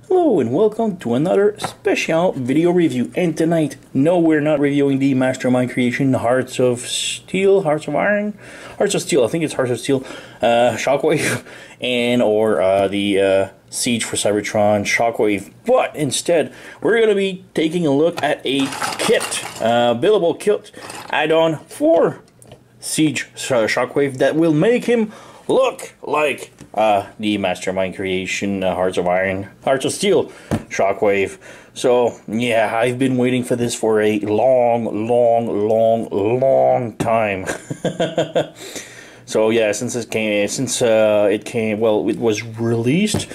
Hello and welcome to another special video review. And tonight, no, we're not reviewing the Mastermind Creation Hearts of Steel, Hearts of Iron, Hearts of Steel. I think it's Hearts of Steel, Shockwave, and or the Siege for Cybertron Shockwave. But instead, we're going to be taking a look at a kit, billable kit add-on for Siege Shockwave that will make him look like the Mastermind Creation Hearts of Iron, Hearts of Steel Shockwave. So yeah, I've been waiting for this for a long time. So yeah, since it came, well, it was released.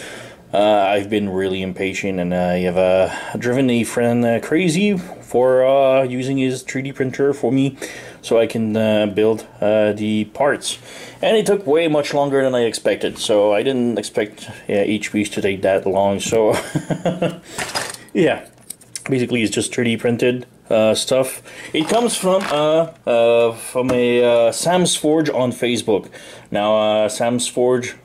I've been really impatient, and I have driven a friend crazy for using his 3D printer for me, so I can build the parts. And it took way much longer than I expected, so I didn't expect each piece to take that long. So yeah, basically it's just 3D printed stuff. It comes from a Sam's Forge on Facebook. Now Sam's Forge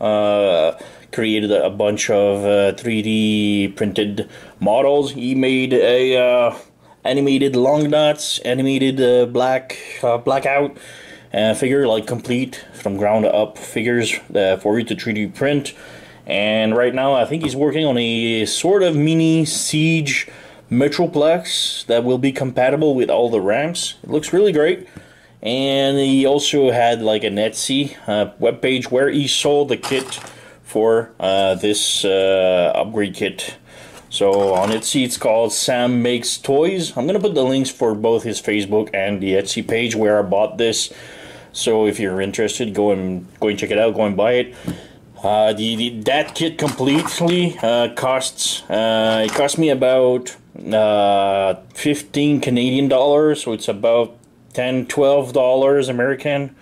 created a bunch of 3D printed models. He made a animated long nuts, animated blackout figure, like complete from ground up figures for you to 3D print. And right now I think he's working on a sort of mini Siege Metroplex that will be compatible with all the ramps. It looks really great. And he also had like an Etsy webpage where he sold the kit for this upgrade kit. So on Etsy it's called Sam Makes Toys. I'm gonna put the links for both his Facebook and the Etsy page where I bought this. So if you're interested, go and check it out, go and buy it. That kit completely costs it cost me about 15 Canadian dollars, so it's about $10-12 American,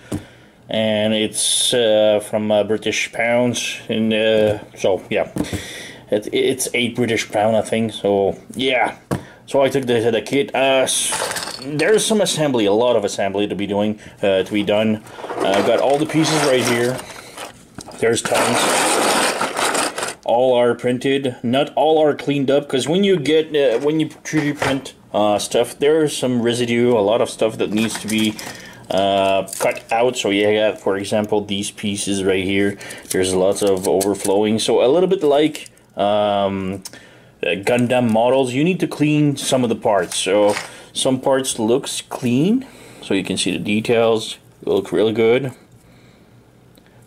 and it's from British pounds, and so yeah, it's 8 British pound I think. So yeah, so I took the kit. There's some assembly, a lot of assembly to be done. I've got all the pieces right here. There's tons. All are printed. Not all are cleaned up, because when you get when you 3D print stuff, there's some residue, a lot of stuff that needs to be cut out. So yeah, for example, these pieces right here, there's lots of overflowing. So a little bit like Gundam models, you need to clean some of the parts. So some parts looks clean, so you can see the details look really good,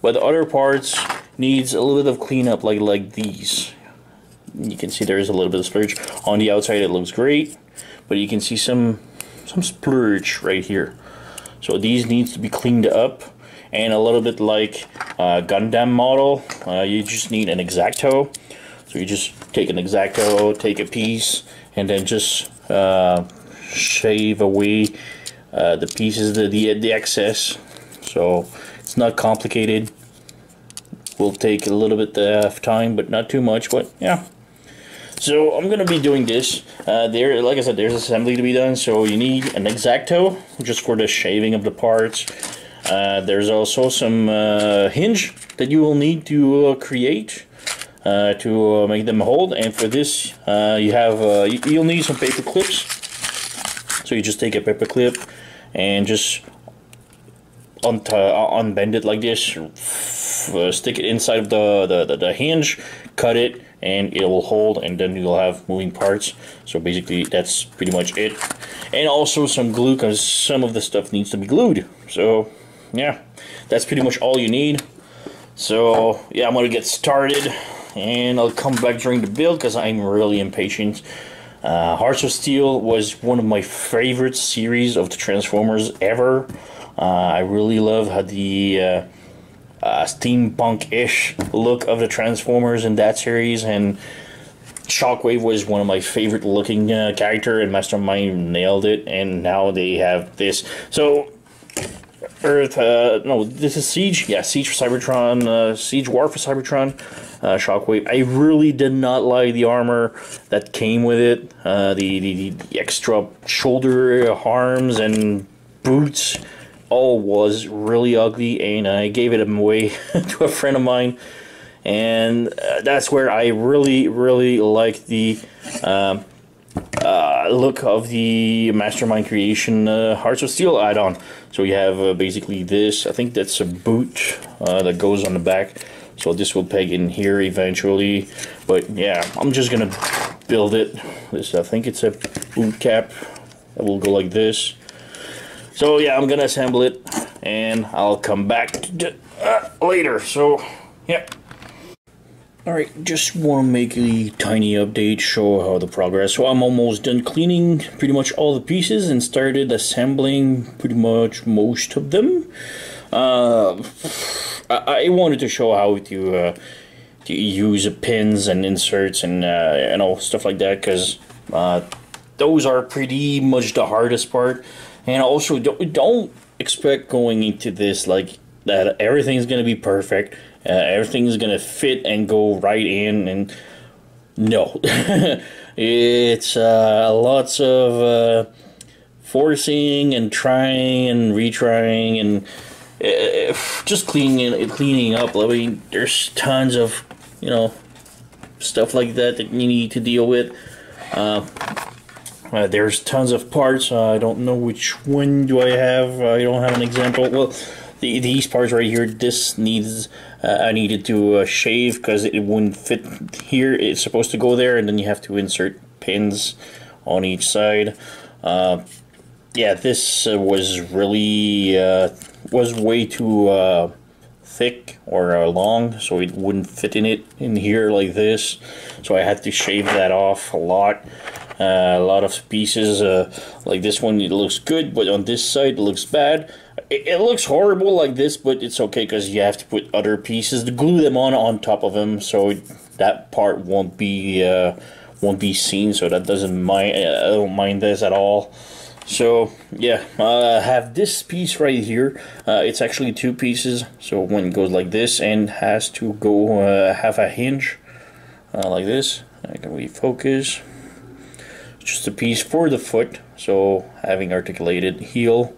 but the other parts needs a little bit of cleanup, like these. You can see there is a little bit of splurge on the outside. It looks great, but you can see some splurge right here. So these needs to be cleaned up, and a little bit like Gundam model, you just need an X-Acto. So you just take an X-Acto, take a piece, and then just shave away the pieces, the excess. So it's not complicated. Will take a little bit of time, but not too much. But yeah, so I'm gonna be doing this. There, like I said, there's assembly to be done. So you need an X-Acto just for the shaving of the parts. There's also some hinge that you will need to create to make them hold. And for this, you'll need some paper clips. So you just take a paper clip and just unbend it like this, stick it inside of the hinge, cut it, and it will hold, and then you'll have moving parts. So basically that's pretty much it. And also some glue, because some of the stuff needs to be glued. So yeah, that's pretty much all you need. So yeah, I'm gonna get started, and I'll come back during the build because I'm really impatient. Hearts of Steel was one of my favorite series of the Transformers ever. I really love how the steampunk-ish look of the Transformers in that series, and Shockwave was one of my favorite looking character, and Mastermind nailed it. And now they have this. So no, this is Siege. Yeah, Siege for Cybertron, Siege War for Cybertron, Shockwave. I really did not like the armor that came with it. The extra shoulder arms and boots all was really ugly, and I gave it away to a friend of mine, and that's where I really like the look of the Mastermind Creation Hearts of Steel add-on. So you have basically this, I think that's a boot that goes on the back, so this will peg in here eventually, but yeah, I'm just gonna build it. This, I think it's a boot cap that will go like this. So yeah, I'm gonna assemble it and I'll come back to later. So yeah. Alright, just want to make a tiny update, show how the progress. So I'm almost done cleaning pretty much all the pieces and started assembling pretty much most of them. I wanted to show how to use pins and inserts and you know, stuff like that, because those are pretty much the hardest part. And also don't expect going into this like that everything's gonna be perfect. Everything's gonna fit and go right in, and no. It's lots of forcing and trying and retrying and just cleaning up. I mean, there's tons of, you know, stuff like that that you need to deal with. There's tons of parts. I don't know which one do I have. I don't have an example. Well, these parts right here, this needs, I needed to shave because it wouldn't fit here. It's supposed to go there, and then you have to insert pins on each side. Yeah, this was really, was way too thick or long, so it wouldn't fit in here like this. So I had to shave that off a lot. A lot of pieces, like this one, it looks good, but on this side it looks bad. It looks horrible like this, but it's okay because you have to put other pieces to glue them on top of them, so that part won't be seen. So that doesn't mind. I don't mind this at all. So yeah, I have this piece right here. It's actually two pieces. So one goes like this and has to go have a hinge like this. I can refocus. Just a piece for the foot, so having articulated heel,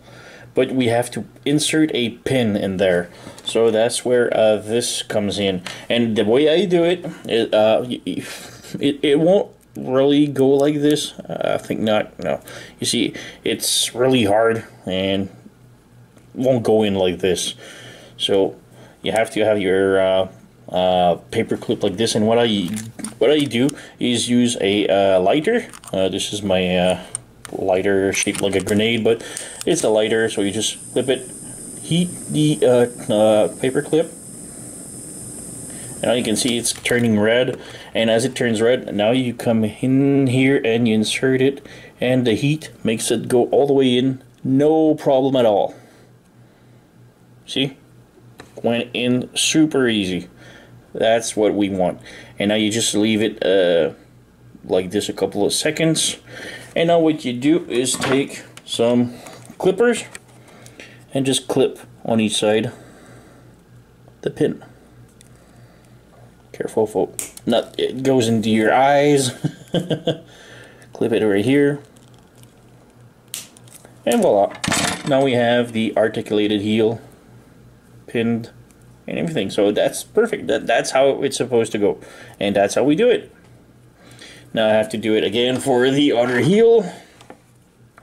but we have to insert a pin in there, so that's where this comes in. And the way I do it, it won't really go like this. I think not. No, you see, it's really hard and won't go in like this. So you have to have your paper clip like this. And what I do is use a lighter. This is my lighter shaped like a grenade, but it's a lighter, so you just flip it, heat the paper clip, and now you can see it's turning red. And as it turns red, now you come in here and you insert it, and the heat makes it go all the way in, no problem at all. See, went in super easy. That's what we want. And now you just leave it like this a couple of seconds. And now what you do is take some clippers and just clip on each side the pin. Careful, folks. Not it goes into your eyes. Clip it right here. And voila. Now we have the articulated heel pinned and everything. So that's perfect. That's how it's supposed to go, and that's how we do it. Now I have to do it again for the other heel,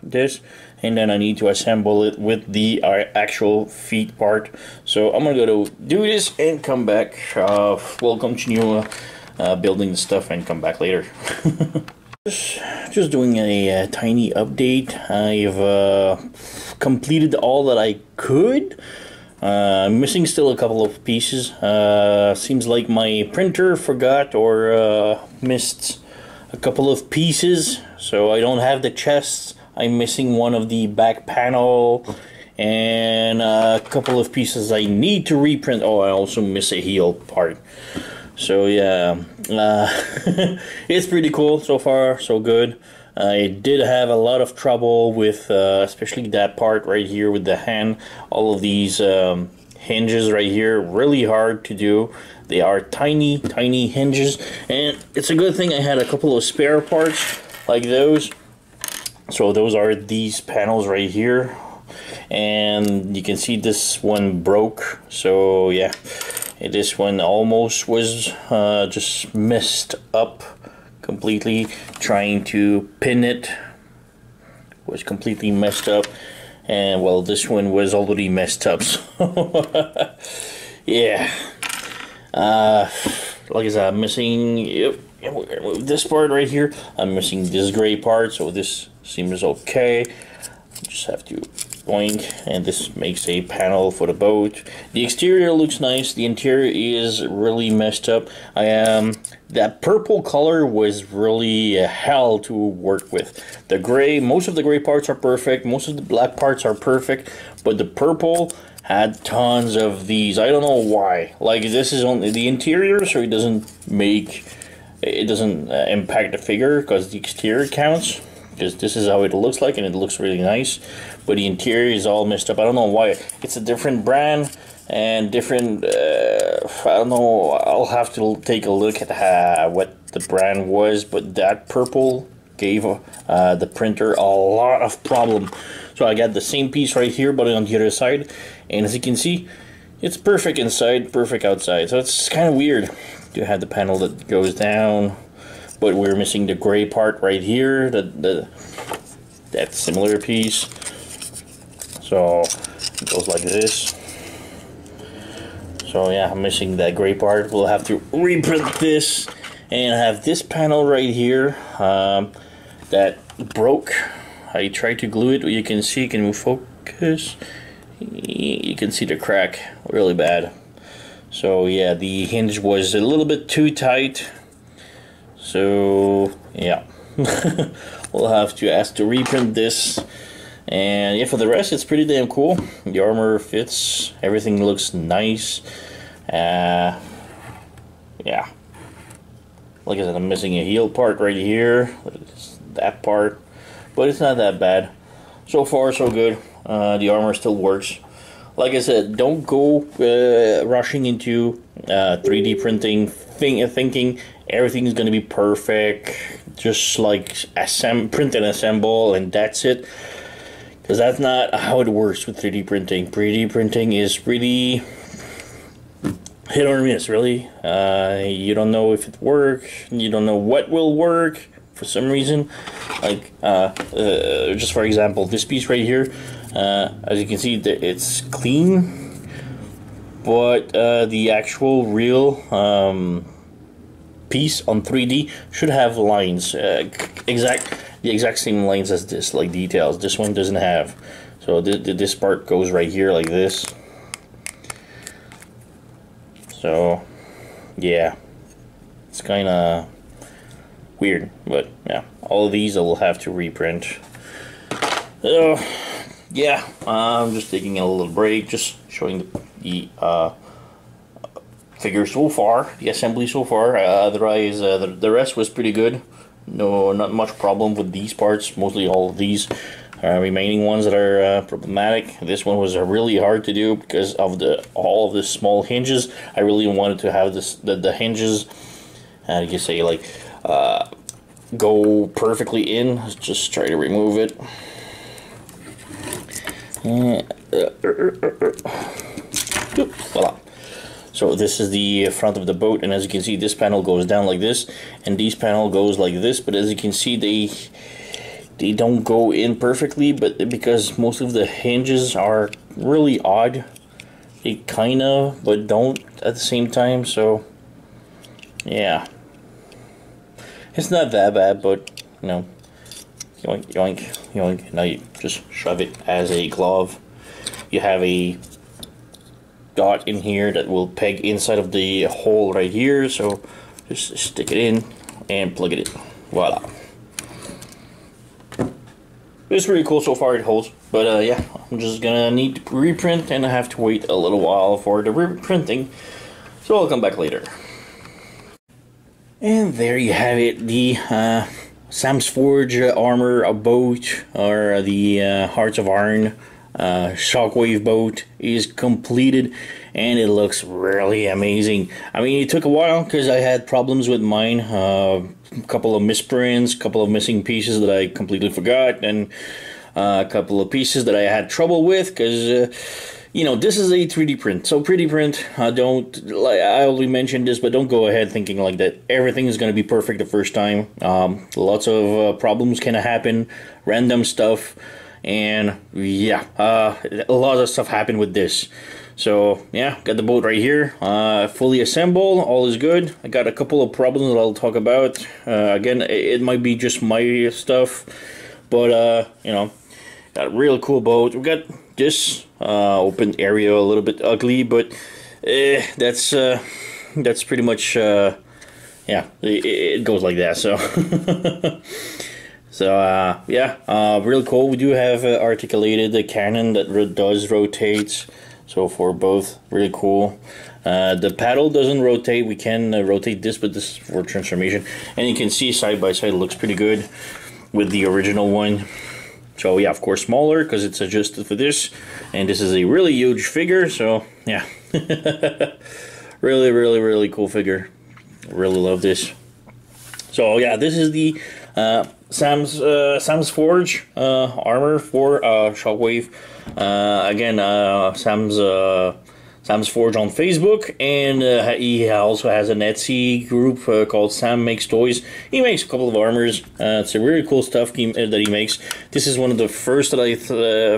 this, and then I need to assemble it with the actual feet part. So I'm gonna go to do this and come back. We'll continue building the stuff and come back later. Just doing a tiny update. I've completed all that I could. I'm missing still a couple of pieces. Seems like my printer forgot or missed a couple of pieces, so I don't have the chests. I'm missing one of the back panel and a couple of pieces I need to reprint. Oh, I also miss a heel part. So yeah, it's pretty cool so far, so good. I did have a lot of trouble with especially that part right here with the hand. All of these hinges right here, really hard to do. They are tiny hinges, and it's a good thing I had a couple of spare parts like those. So those are these panels right here, and you can see this one broke. So yeah, This one almost was just messed up completely. Trying to pin it was completely messed up, and well, this one was already messed up. So yeah, like I said, I'm missing. Yep, we're gonna move this part right here. I'm missing this gray part, so this seems okay. Just have to boink, and this makes a panel for the boat. The exterior looks nice. The interior is really messed up. That purple color was really hell to work with. The gray, most of the gray parts are perfect. Most of the black parts are perfect, but the purple had tons of these. I don't know why. Like, this is only the interior, so it doesn't impact the figure, because the exterior counts. Because this is how it looks like, and it looks really nice, but the interior is all messed up. I don't know why. It's a different brand and different. I don't know. I'll have to take a look at what the brand was, but that purple gave the printer a lot of problem. So I got the same piece right here, but on the other side, and as you can see, it's perfect inside, perfect outside. So it's kind of weird to have the panel that goes down. But we're missing the gray part right here, that similar piece. So it goes like this. So yeah, I'm missing that gray part. We'll have to reprint this, and I have this panel right here that broke. I tried to glue it. You can see, can we focus? You can see the crack really bad. So yeah, the hinge was a little bit too tight. So yeah, we'll have to ask to reprint this, and yeah, for the rest, it's pretty damn cool. The armor fits, everything looks nice. Yeah, like I said, I'm missing a heel part right here, that part, but it's not that bad. So far, so good. The armor still works. Like I said, don't go rushing into 3D printing, thinking everything is going to be perfect, just like print and assemble and that's it, because that's not how it works with 3D printing. 3D printing is really hit or miss, really. You don't know if it works, you don't know what will work for some reason. Like just for example, this piece right here, as you can see, it's clean, but the actual real piece on 3D should have lines, the exact same lines as this, like details. This one doesn't have. So this part goes right here like this. So yeah, it's kind of weird, but yeah, all of these I will have to reprint. Yeah, I'm just taking a little break, just showing the figure so far, the assembly so far. Otherwise, the rest was pretty good. No, not much problem with these parts. Mostly all of these remaining ones that are problematic. This one was really hard to do because of all of the small hinges. I really wanted to have the hinges, how do you say, like go perfectly in. Let's just try to remove it. Voila. So this is the front of the boat, and as you can see, this panel goes down like this, and this panel goes like this. But as you can see, they don't go in perfectly, but because most of the hinges are really odd, they kind of, but don't at the same time. So yeah, it's not that bad, but you know, yoink, yoink, yoink. Now you just shove it as a glove. You have a dot in here that will peg inside of the hole right here, so just stick it in and plug it in. Voila. It's pretty cool so far, it holds, but yeah, I'm just gonna need to reprint, and I have to wait a little while for the reprinting, so I'll come back later. And there you have it, the Sam's Forge Armour boat, or the Hearts of Iron Shockwave boat is completed, and it looks really amazing. I mean, it took a while because I had problems with mine, a couple of misprints, a couple of missing pieces that I completely forgot, and a couple of pieces that I had trouble with because you know, this is a 3D print. So 3D print, don't, like I only mentioned this, but don't go ahead thinking like that everything is going to be perfect the first time. Lots of problems can happen, random stuff, and yeah, a lot of stuff happened with this. So yeah, got the boat right here, fully assembled, all is good. I got a couple of problems that I'll talk about. Again, it might be just my stuff, but you know, got a real cool boat. We got this open area, a little bit ugly, but that's pretty much yeah, it goes like that. So so yeah, real cool. We do have articulated the cannon that does rotate. So for both, really cool. The paddle doesn't rotate. We can rotate this, but this is for transformation. And you can see side by side, it looks pretty good with the original one. So yeah, of course smaller because it's adjusted for this. And this is a really huge figure, so yeah. really cool figure. Really love this. So yeah, this is the Sam's Forge armor for Shockwave. Again, Sam's Forge on Facebook, and he also has an Etsy group called Sam Makes Toys. He makes a couple of armors. It's a really cool stuff that he makes. This is one of the first that I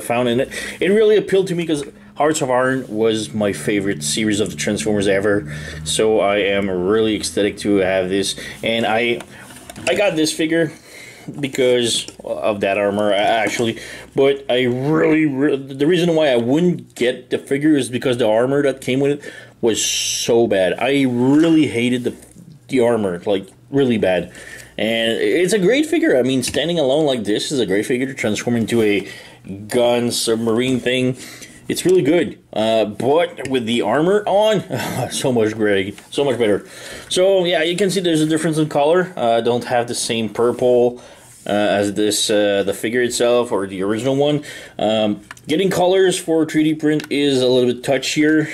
found in it. It really appealed to me because Hearts of Iron was my favorite series of the Transformers ever. So I am really ecstatic to have this, and I got this figure because of that armor actually, but I really the reason why I wouldn't get the figure is because the armor that came with it was so bad. I really hated the armor, like really bad. And it's a great figure. I mean, standing alone like this is a great figure to transform into a gun submarine thing. It's really good, but with the armor on, so much great, so much better. So yeah, you can see there's a difference in color. Don't have the same purple as this, the figure itself or the original one. Getting colors for 3D print is a little bit touchier.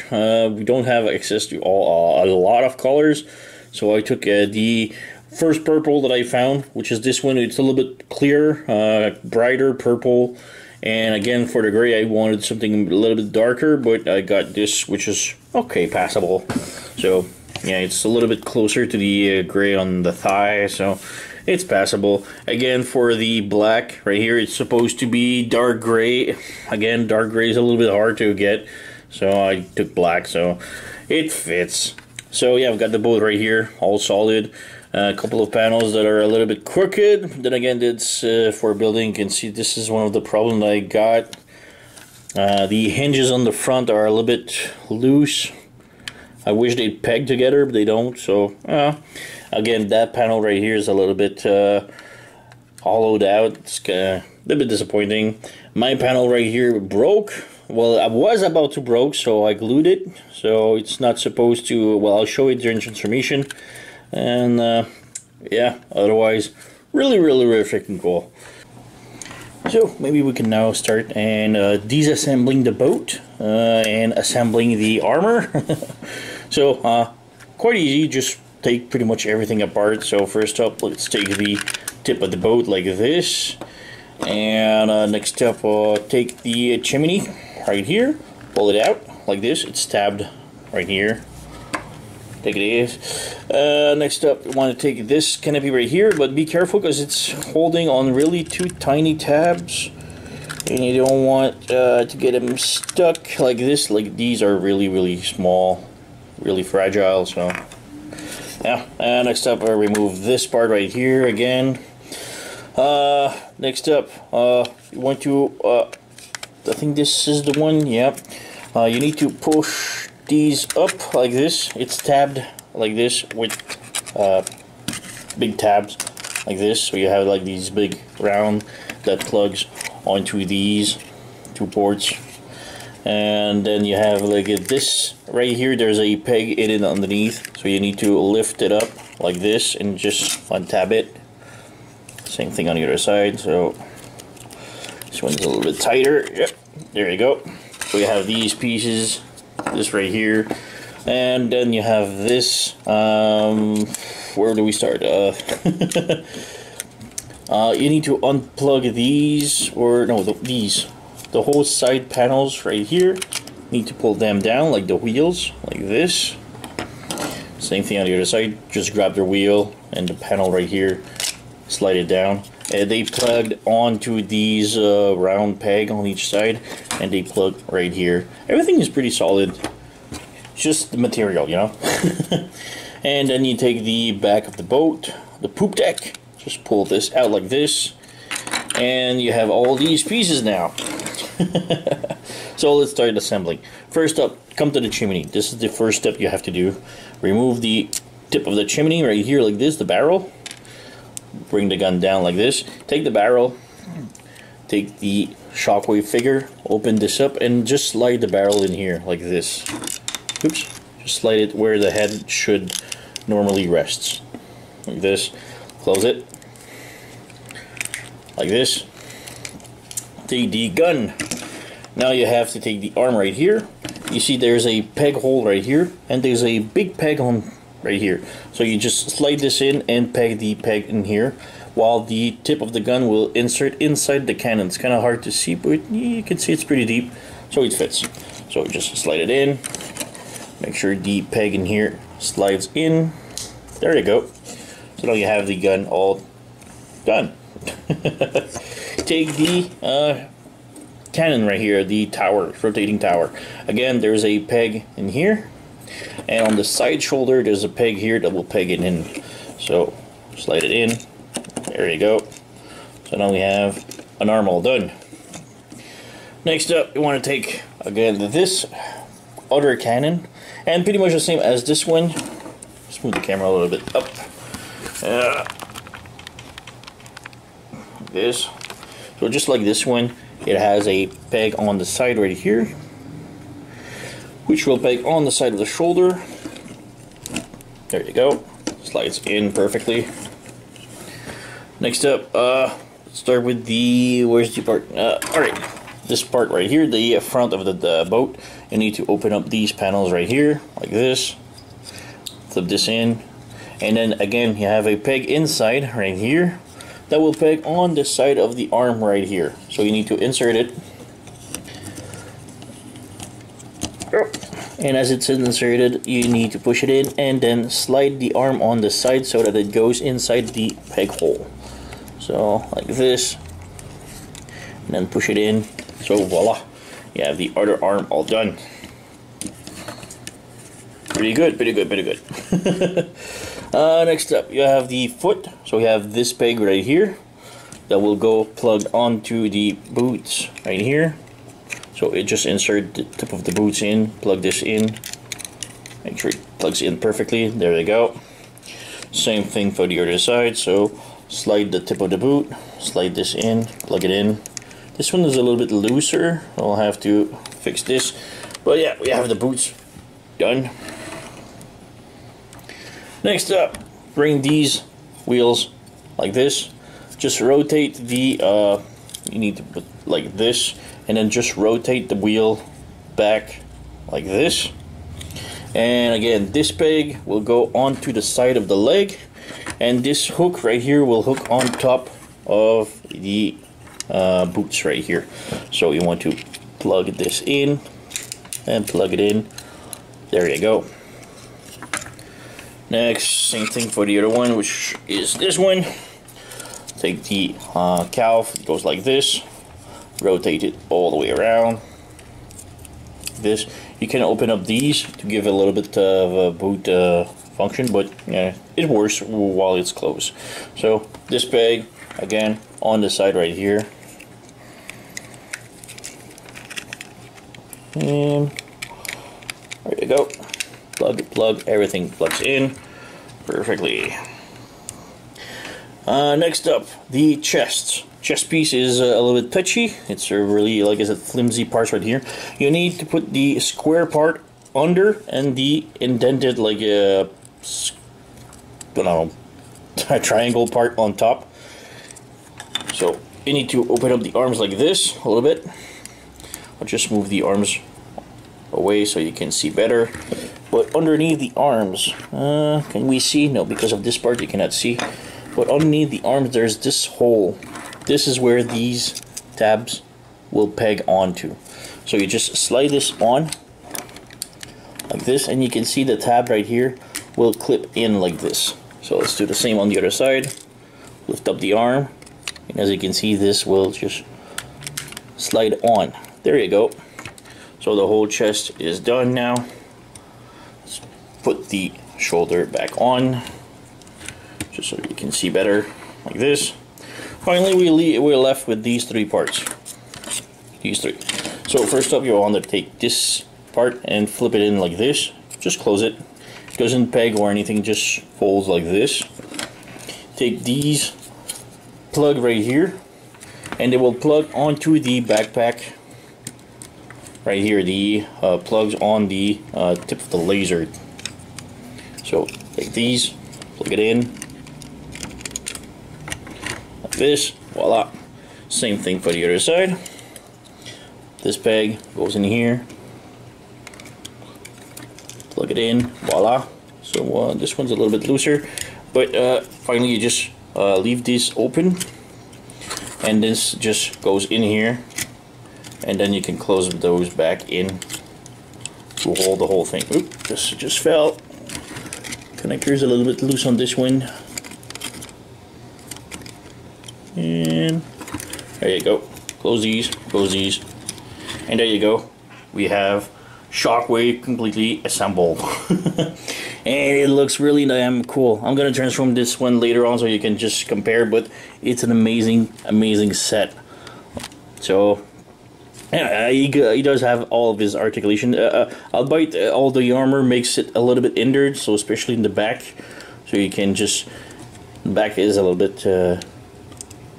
We don't have access to a lot of colors, so I took the first purple that I found, which is this one. It's a little bit clearer, brighter purple. And again, for the gray, I wanted something a little bit darker, but I got this, which is okay, passable. So yeah, it's a little bit closer to the gray on the thigh, so it's passable. Again, for the black right here, it's supposed to be dark gray. Again, dark gray is a little bit hard to get, so I took black, so it fits. So yeah, I've got the boat right here, all solid. A couple of panels that are a little bit crooked. Then again, it's for building. You can see this is one of the problems I got. The hinges on the front are a little bit loose. I wish they'd peg together, but they don't. So again, that panel right here is a little bit hollowed out. It's a little bit disappointing. My panel right here broke. Well, I was about to broke, so I glued it. So it's not supposed to. Well, I'll show it during transformation. And yeah, otherwise, really freaking cool. So maybe we can now start and disassembling the boat and assembling the armor. So quite easy, just take pretty much everything apart. So first up, let's take the tip of the boat like this, and next up, take the chimney right here, pull it out like this. It's tabbed right here. Take it easy. Next up, you want to take this canopy right here, but be careful because it's holding on really two tiny tabs, and you don't want to get them stuck like this. Like these are really small, really fragile. So yeah. Next up, I remove this part right here again. Next up, you want to. I think this is the one. Yeah. You need to push these up like this. It's tabbed like this with big tabs like this, so you have like these big round that plugs onto these two ports, and then you have like this right here. There's a peg in it underneath, so you need to lift it up like this and just untab it. Same thing on the other side. So this one's a little bit tighter. Yep, there you go. So you have these pieces, this right here, and then you have this. Where do we start? You need to unplug these, or no, these, the whole side panels right here need to pull them down like the wheels, like this. Same thing on the other side. Just grab the wheel and the panel right here, slide it down. They plugged onto these round peg on each side, and they plug right here. Everything is pretty solid. It's just the material, you know. And then you take the back of the boat, the poop deck. Just pull this out like this, and you have all these pieces now. So let's start assembling. First up, come to the chimney. This is the first step you have to do. Remove the tip of the chimney right here like this, the barrel. Bring the gun down like this. Take the barrel, take the Shockwave figure, open this up, and just slide the barrel in here like this. Oops. Just slide it where the head should normally rest. Like this. Close it. Like this. Take the gun. Now you have to take the arm right here. You see there's a peg hole right here, and there's a big peg on right here. So you just slide this in and peg the peg in here, while the tip of the gun will insert inside the cannon. It's kind of hard to see, but you can see it's pretty deep, so it fits. So just slide it in. Make sure the peg in here slides in. There you go. So now you have the gun all done. Take the cannon right here, the tower, rotating tower. Again, there's a peg in here, and on the side shoulder there's a peg here that will peg it in. So slide it in. There you go. So now we have an arm all done. Next up, you want to take again this other cannon, and pretty much the same as this one. Just move the camera a little bit up. This. So just like this one, it has a peg on the side right here, which will peg on the side of the shoulder. There you go. Slides in perfectly. Next up, let's start with the, where's the part? Alright, this part right here, the front of the boat. You need to open up these panels right here, like this. Flip this in. And then again, you have a peg inside right here that will peg on the side of the arm right here. So you need to insert it. And as it's inserted, you need to push it in and then slide the arm on the side so that it goes inside the peg hole. So like this, and then push it in. So voila, you have the other arm all done. Pretty good, pretty good, pretty good. Next up, you have the foot. So we have this peg right here that will go plugged onto the boots right here. So it just insert the tip of the boots in, plug this in, make sure it plugs in perfectly. There you go. Same thing for the other side. So slide the tip of the boot, slide this in, plug it in. This one is a little bit looser. I'll have to fix this. But yeah, we have the boots done. Next up, bring these wheels like this. Just rotate the, you need to put like this, and then just rotate the wheel back like this. And again, this peg will go onto the side of the leg, and this hook right here will hook on top of the boots right here. So you want to plug this in and plug it in. There you go. Next, same thing for the other one, which is this one. Take the cowl, it goes like this. Rotate it all the way around. This, you can open up these to give a little bit of a boot function, but yeah, it works while it's closed. So this peg again on the side right here, and there you go. Plug, everything plugs in perfectly. Next up, the chest. Chest piece is a little bit touchy. It's a really, like I said, flimsy parts right here. You need to put the square part under and the indented, like a, I don't know, a triangle part on top. So you need to open up the arms like this a little bit. I'll just move the arms away so you can see better. But underneath the arms, can we see? No, because of this part you cannot see. But underneath the arms there's this hole. This is where these tabs will peg onto. So you just slide this on like this, and you can see the tab right here will clip in like this. So let's do the same on the other side. Lift up the arm, and as you can see, this will just slide on. There you go. So the whole chest is done now. Let's put the shoulder back on, just so you can see better, like this. Finally, we're left with these three parts. These three. So first up, you'll want to take this part and flip it in like this. Just close it. It doesn't peg or anything, just folds like this. Take these plug right here, and they will plug onto the backpack right here. The plugs on the tip of the laser. So take these, plug it in like this. Voila. Same thing for the other side. This peg goes in here, plug it in, voila. So this one's a little bit looser, but finally you just leave this open, and this just goes in here, and then you can close those back in to hold the whole thing. Oop, this just fell. Connector's a little bit loose on this one, and there you go. Close these, and there you go. We have Shockwave completely assembled. And it looks really damn cool. I'm gonna transform this one later on so you can just compare, but it's an amazing set. So yeah, he does have all of his articulation. Albeit all the armor makes it a little bit hindered, so especially in the back. So you can just, the back is a little bit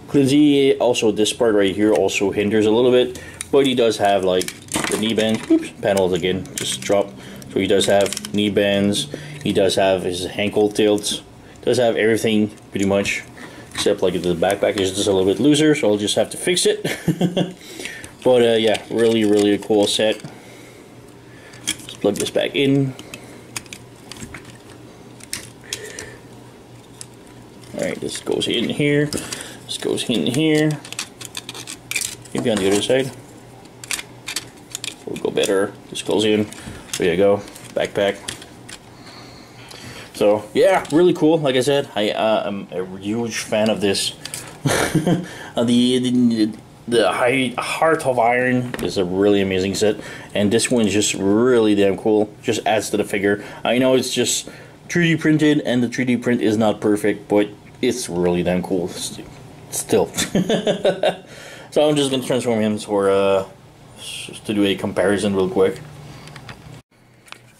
flimsy. Also this part right here also hinders a little bit, but he does have like the knee bends. Oops, panels again, just drop. So he does have knee bends, he does have his ankle tilts, does have everything pretty much, except like the backpack is just a little bit looser, so I'll just have to fix it. But yeah, really a cool set. Let's plug this back in. Alright, this goes in here, this goes in here, maybe on the other side. Will go better. This goes in. There you go. Backpack. So yeah, really cool. Like I said, I am a huge fan of this. the Heart of Iron is a really amazing set, and this one is just really damn cool. Just adds to the figure. I know it's just 3D printed, and the 3D print is not perfect, but it's really damn cool still. So I'm just gonna transform him for just to do a comparison real quick.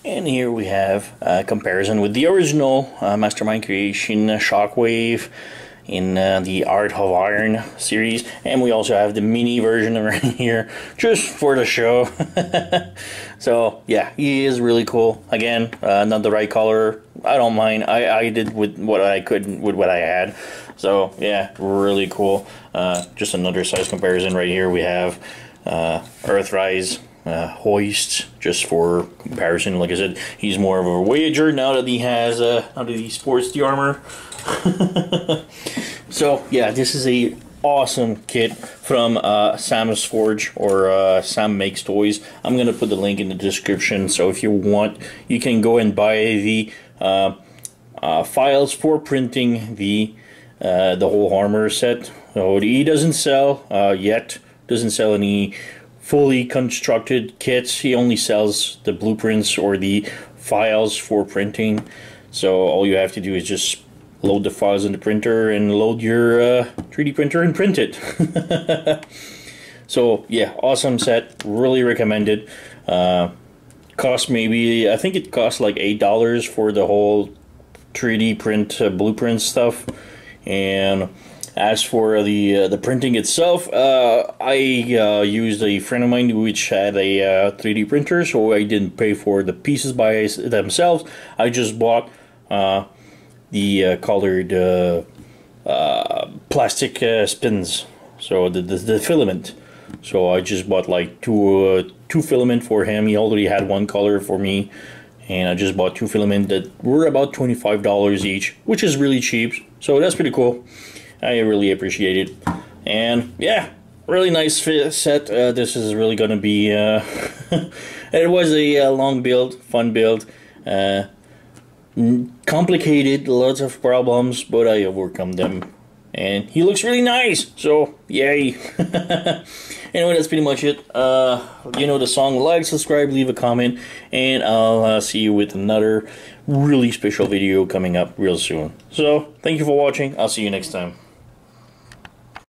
And here we have a comparison with the original Mastermind Creation Shockwave in the Art of Iron series, and we also have the mini version right here just for the show. So yeah, he is really cool. Again, not the right color. I don't mind. I did with what I could with what I had. So yeah, really cool. Just another size comparison right here. We have Earthrise hoist, just for comparison. Like I said, he's more of a Voyager now that he has now that he sports the armor. So yeah, this is a awesome kit from Sam's Forge, or Sam Makes Toys. I'm gonna put the link in the description, so if you want, you can go and buy the files for printing the whole armor set. So he doesn't sell yet. Doesn't sell any fully constructed kits. He only sells the blueprints or the files for printing. So all you have to do is just load the files in the printer and load your 3D printer and print it. So yeah, awesome set. Really recommended. Cost maybe, I think it cost like $8 for the whole 3D print blueprint stuff. And as for the printing itself, I used a friend of mine which had a 3D printer, so I didn't pay for the pieces by themselves. I just bought the colored plastic spins, so the filament. So I just bought like two filament for him. He already had one color for me, and I just bought two filament that were about $25 each, which is really cheap. So that's pretty cool. I really appreciate it. And yeah, really nice set. This is really going to be a It was a long build, fun build, complicated, lots of problems, but I overcome them. And he looks really nice, so yay. Anyway, that's pretty much it. You know the song. Like, subscribe, leave a comment, and I'll see you with another really special video coming up real soon. So, thank you for watching. I'll see you next time.